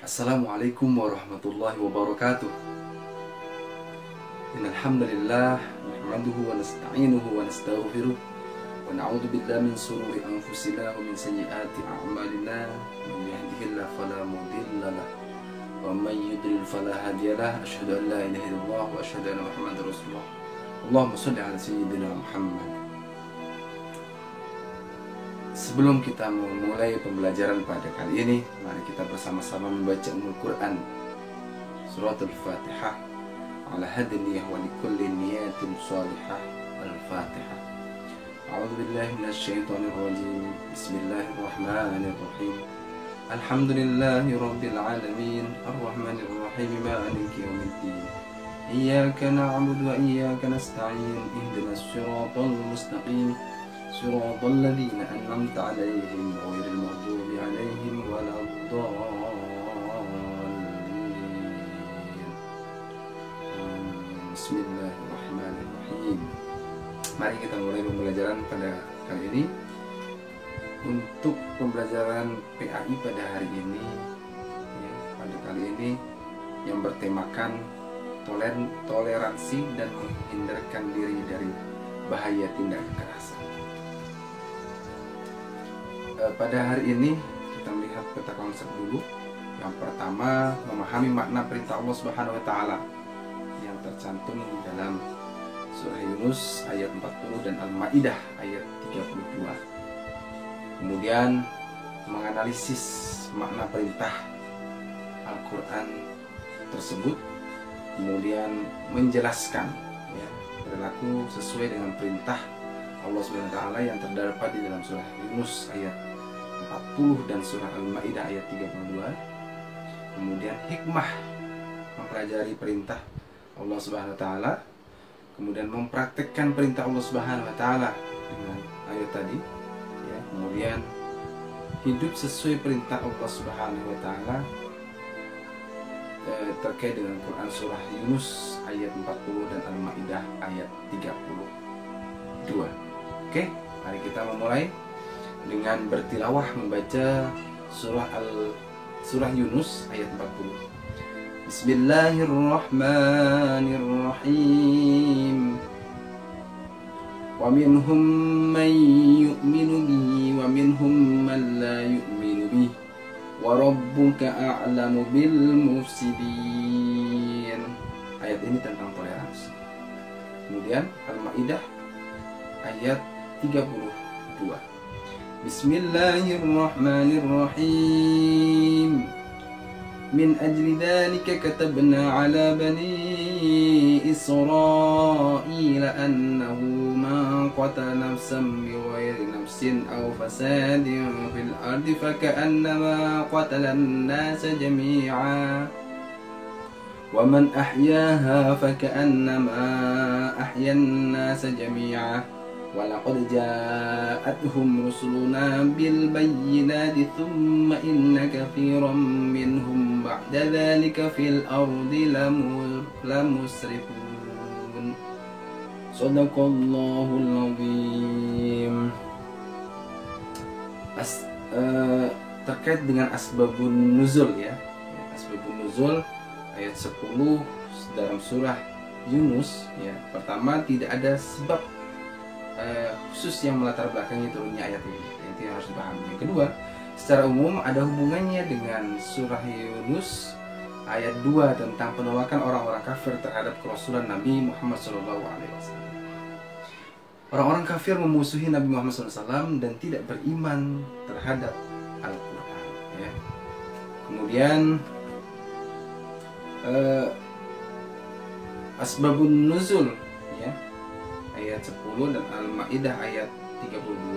Assalamualaikum warahmatullahi wabarakatuh. Innal hamdalillah nahmaduhu wa nasta'inuhu wa nastaghfiruh wa na'udzu billahi min shururi anfusina wa min sayyiati a'malina. Man yahdihillahu fala mudilla lahu wa man yudlil fala hadiya lahu. Asyhadu an la ilaha illallah wa asyhadu anna Muhammadar Rasulullah. Allahumma shalli ala sayyidina Muhammad. Sebelum kita memulai pembelajaran pada kali ini, mari kita bersama-sama membaca Ummul Quran, Surat Al-Fatihah, ala hadniyah wa likulli niyatin salihah. Al-Fatihah. A'udzu billahi minasyaitonir rajim. Bismillahirrahmanirrahim. Alhamdulillahi rabbil alamin, arrahmanir rahim, maliki yaumiddin. Iyyaka na'budu wa iyyaka nasta'in. Ihdinas siratal mustaqim. صراط الذين أنعمت عليهم غير المغضوب عليهم ولا الضالين. بسم الله الرحمن الرحيم. Mari kita mulai pembelajaran pada kali ini. Untuk pembelajaran PAI pada hari ini, pada kali ini yang bertemakan toleransi dan menghindarkan diri dari bahaya tindak kekerasan. Pada hari ini kita melihat peta konsep dulu. Yang pertama, memahami makna perintah Allah Subhanahu wa taala yang tercantum di dalam surah Yunus ayat 40 dan Al-Maidah ayat 32. Kemudian menganalisis makna perintah Al-Qur'an tersebut. Kemudian menjelaskan perilaku sesuai dengan perintah Allah Subhanahu wa taala yang terdapat di dalam surah Yunus ayat 40 dan surah Al-Maidah ayat 32. Kemudian hikmah mempelajari perintah Allah Subhanahu wa taala, kemudian mempraktekkan perintah Allah Subhanahu wa taala dengan ayat tadi, kemudian hidup sesuai perintah Allah Subhanahu wa taala terkait dengan Quran surah Yunus ayat 40 dan Al-Maidah ayat 32. Oke, mari kita memulai dengan bertilawah membaca surah Yunus ayat 40. Bismillahirrahmanirrahim. Wa minhum man yu'minu bihi wa minhum man la yu'minu bihi wa rabbuka a'lamu bil mufsidin. Ayat ini tentang toleransi. Kemudian Al-Maidah ayat 32. Bismillahirrahmanirrahim. Min ajli dhalika katabna ala bani Israila annahu man qatala nafsan bighairi nafsin aw fasadin fil ardi faka'annama qatala an-nasa jami'a wa man ahyaaha faka'annama ahya an-nasa jami'a. وَلَقَدْ جَاءَتْهُمْ رُسُلُنَا بِالْبَيِّنَاتِ ثُمَّ إِنَّ كَثِيرًا مِّنْهُمْ بَعْدَ ذَلِكَ فِي الْأَرْضِ لَمُسْرِفُونَ. صدق الله العظيم. Terkait dengan asbabun nuzul asbabun nuzul ayat 10 dalam surah Yunus pertama, tidak ada sebab khusus yang melatar belakangi turunnya ayat ini. Itu yang harus dipahami. Yang kedua, secara umum ada hubungannya dengan surah Yunus ayat 2 tentang penolakan orang-orang kafir terhadap kerasulan Nabi Muhammad SAW. Orang-orang kafir memusuhi Nabi Muhammad SAW dan tidak beriman terhadap Al-Quran. Kemudian asbabun nuzul ayat 10 dan Al-Maidah ayat 32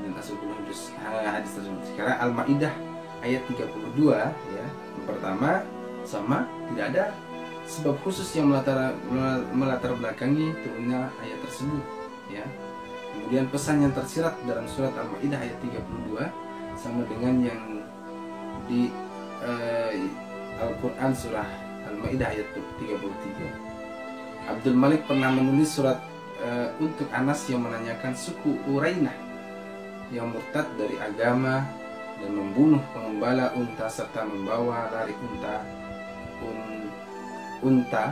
dan asbabun hadis tersebut. Sekarang Al-Maidah ayat 32 yang pertama sama, tidak ada sebab khusus yang melatar belakangi turunnya ayat tersebut Kemudian pesan yang tersirat dalam surat Al-Maidah ayat 32 sama dengan yang di Al-Quran surah Al-Maidah ayat 33. Abdul Malik pernah menulis surat untuk Anas yang menanyakan suku Urainah yang murtad dari agama dan membunuh pengembala unta serta membawa lari unta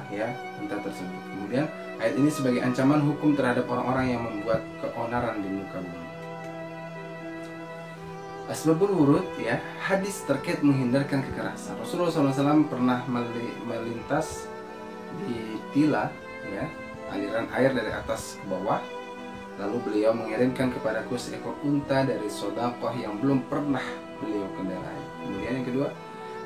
tersebut. Kemudian ayat ini sebagai ancaman hukum terhadap orang-orang yang membuat keonaran di muka bumi. Asbabul wurud, ya, hadis terkait menghindarkan kekerasan. Rasulullah SAW pernah melintas di Tila, ya, aliran air dari atas ke bawah. Lalu beliau mengirimkan kepadaku seekor unta dari sedekah yang belum pernah beliau kendarai. Kemudian yang kedua,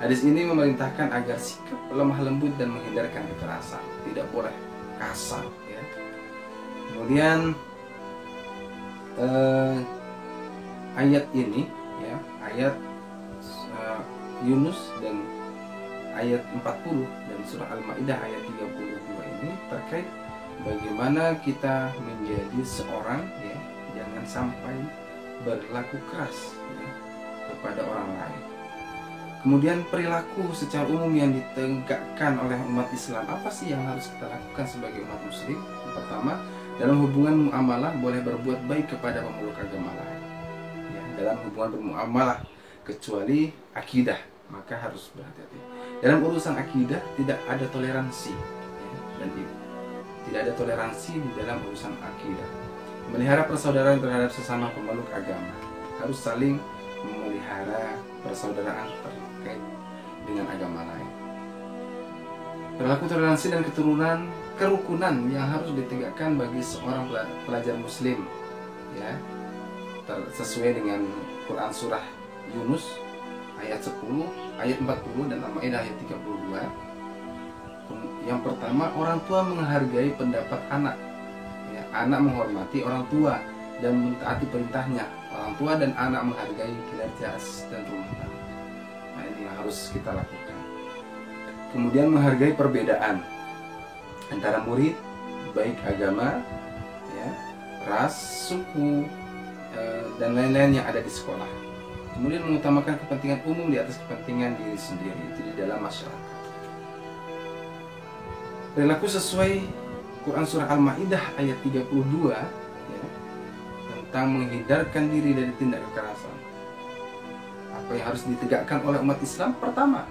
hadis ini memerintahkan agar sikap lemah lembut dan menghindarkan kekerasan, tidak boleh kasar, ya. Kemudian ayat ini, ya, ayat Yunus dan ayat 40 dan surah Al-Maidah ayat 32 ini terkait bagaimana kita menjadi seorang, ya, jangan sampai berlaku keras, ya, kepada orang lain. Kemudian perilaku secara umum yang ditegakkan oleh umat Islam, apa sih yang harus kita lakukan sebagai umat muslim? Yang pertama, dalam hubungan muamalah boleh berbuat baik kepada pemeluk agama lain, ya, dalam hubungan bermuamalah, kecuali akidah, maka harus berhati-hati. Dalam urusan akidah tidak ada toleransi, ya, dan tidak ada toleransi di dalam urusan akidah. Melihara persaudaraan terhadap sesama pemeluk agama, harus saling memelihara persaudaraan terkait dengan agama lain. Perilaku toleransi dan kerukunan yang harus ditegakkan bagi seorang pelajar muslim, ya, sesuai dengan Quran surah Yunus ayat 10, ayat 40 dan Al-Maidah ayat 32. Yang pertama, orang tua menghargai pendapat anak, ya, anak menghormati orang tua dan mentaati perintahnya. Orang tua dan anak menghargai kinerja asisten rumah tangga. Nah, ini yang harus kita lakukan. Kemudian menghargai perbedaan antara murid, baik agama, ya, ras, suku, dan lain-lain yang ada di sekolah. Kemudian mengutamakan kepentingan umum di atas kepentingan diri sendiri, itu di dalam masyarakat. Perilaku sesuai Quran surah Al-Maidah ayat 32, ya, tentang menghindarkan diri dari tindak kekerasan. Apa yang harus ditegakkan oleh umat Islam? Pertama,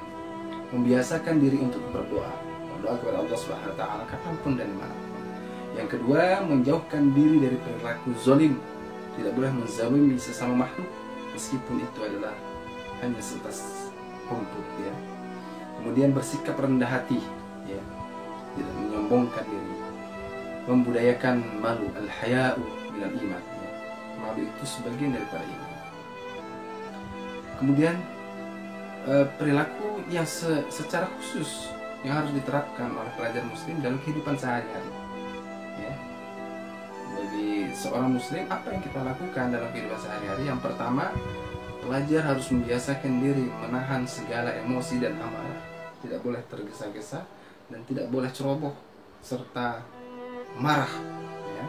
membiasakan diri untuk berdoa kepada Allah Subhanahu wa taala kapanpun dan dimanapun. Yang kedua, menjauhkan diri dari perilaku zalim. Tidak boleh menzalimi sesama makhluk meskipun itu adalah hanya sebatas rumput, ya. Kemudian bersikap rendah hati, ya, tidak menyombongkan diri. Membudayakan malu, al-haya'u minal iman, ya. Malu itu sebagian daripada iman. Kemudian perilaku yang secara khusus yang harus diterapkan oleh pelajar muslim dalam kehidupan sehari-hari, ya. Bagi seorang muslim, apa yang kita lakukan dalam kehidupan sehari-hari? Yang pertama, pelajar harus membiasakan diri menahan segala emosi dan amarah. Tidak boleh tergesa-gesa dan tidak boleh ceroboh serta marah, ya.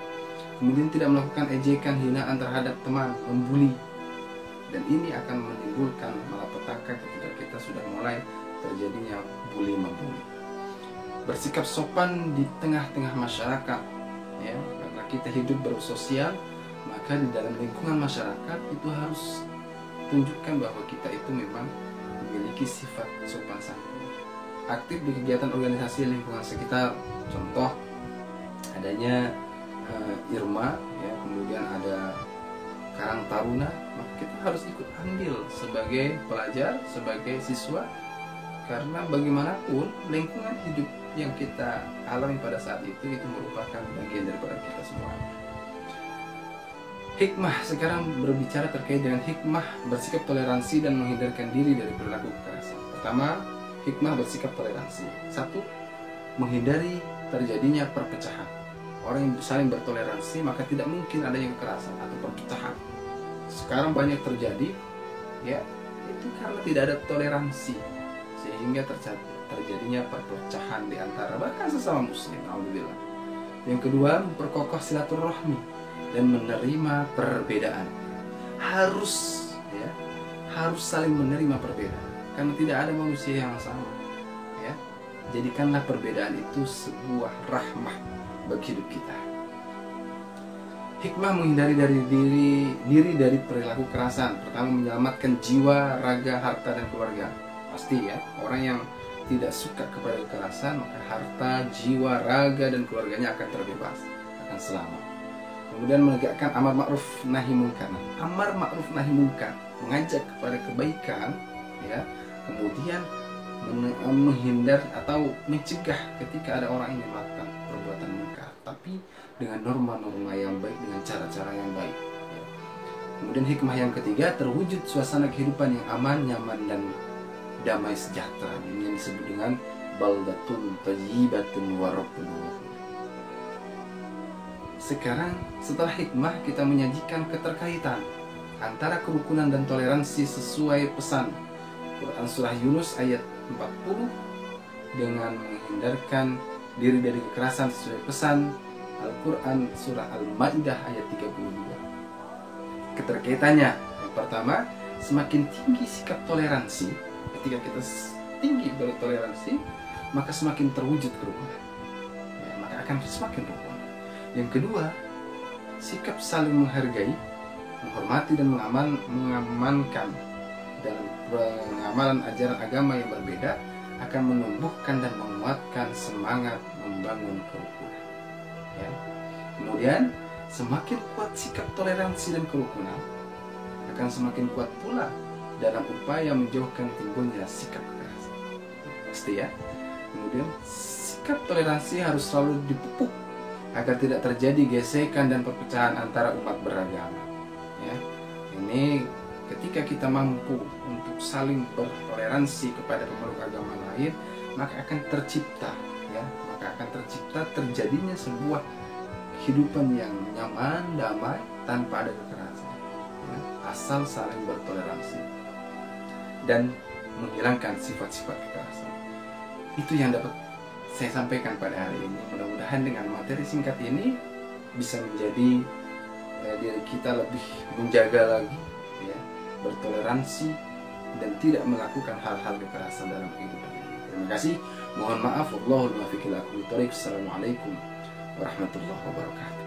Kemudian tidak melakukan ejekan, hinaan terhadap teman, membuli. Dan ini akan menimbulkan malapetaka ketika kita sudah mulai terjadinya bully membuli. Bersikap sopan di tengah-tengah masyarakat, ya, karena kita hidup bersosial, maka di dalam lingkungan masyarakat itu harus tunjukkan bahwa kita itu memang memiliki sifat sopan santun. Aktif di kegiatan organisasi lingkungan sekitar, contoh adanya Irma, ya, kemudian ada Karang Taruna, maka kita harus ikut andil sebagai pelajar, sebagai siswa, karena bagaimanapun lingkungan hidup yang kita alami pada saat itu merupakan bagian daripada kita semua. Hikmah, sekarang berbicara terkait dengan hikmah bersikap toleransi dan menghindarkan diri dari perilaku kekerasan. Pertama, hikmah bersikap toleransi. 1. Menghindari terjadinya perpecahan. Orang yang saling bertoleransi maka tidak mungkin adanya kekerasan atau perpecahan. Sekarang banyak terjadi, ya, itu karena tidak ada toleransi sehingga terjadinya perpecahan di antara bahkan sesama muslim. Alhamdulillah. Yang kedua, memperkokoh silaturahmi dan menerima perbedaan. Harus saling menerima perbedaan karena tidak ada manusia yang sama, ya. Jadikanlah perbedaan itu sebuah rahmah bagi hidup kita. Hikmah menghindari diri dari perilaku kekerasan. Pertama, menyelamatkan jiwa, raga, harta, dan keluarga. Pasti ya, orang yang tidak suka kepada kekerasan, maka harta, jiwa, raga, dan keluarganya akan terbebas, akan selamat. Kemudian menegakkan amar ma'ruf nahi munkar. Amar ma'ruf nahi munkar, mengajak kepada kebaikan, ya. Kemudian menghindar atau mencegah ketika ada orang yang melakukan perbuatan munkar, tapi dengan norma-norma yang baik, dengan cara-cara yang baik. Kemudian hikmah yang ketiga, terwujud suasana kehidupan yang aman, nyaman, dan damai sejahtera, yang disebut dengan baldatun thayyibatun wa rabbun ghafur. Sekarang setelah hikmah, kita menyajikan keterkaitan antara kerukunan dan toleransi sesuai pesan Quran surah Yunus ayat 40 dengan menghindarkan diri dari kekerasan sesuai pesan Al-Quran surah Al-Ma'idah ayat 32. Keterkaitannya, yang pertama, semakin tinggi sikap toleransi. Ketika kita tinggi bertoleransi, maka semakin terwujud kerukunan, ya, maka akan semakin rukun. Yang kedua, sikap saling menghargai, menghormati, dan mengamankan dalam pengamalan ajaran agama yang berbeda akan menumbuhkan dan menguatkan semangat membangun kerukunan, ya. Kemudian semakin kuat sikap toleransi dan kerukunan, akan semakin kuat pula dalam upaya menjauhkan timbulnya sikap kekerasan. Pasti ya. Kemudian sikap toleransi harus selalu dipupuk agar tidak terjadi gesekan dan perpecahan antara umat beragama, ya. Ini ketika kita mampu untuk saling bertoleransi kepada pemeluk agama lain, maka akan tercipta, ya, terjadinya sebuah kehidupan yang nyaman, damai, tanpa ada kekerasan, ya, asal saling bertoleransi dan menghilangkan sifat-sifat kekerasan. Itu yang dapat saya sampaikan pada hari ini. Mudah-mudahan dengan materi singkat ini bisa menjadi diri kita lebih menjaga lagi, ya, bertoleransi dan tidak melakukan hal-hal kekerasan dalam kehidupan ini. Terima kasih. Mohon maaf. Wallahul muwaffiq ila aqwamit thoriq. Assalamualaikum warahmatullahi wabarakatuh.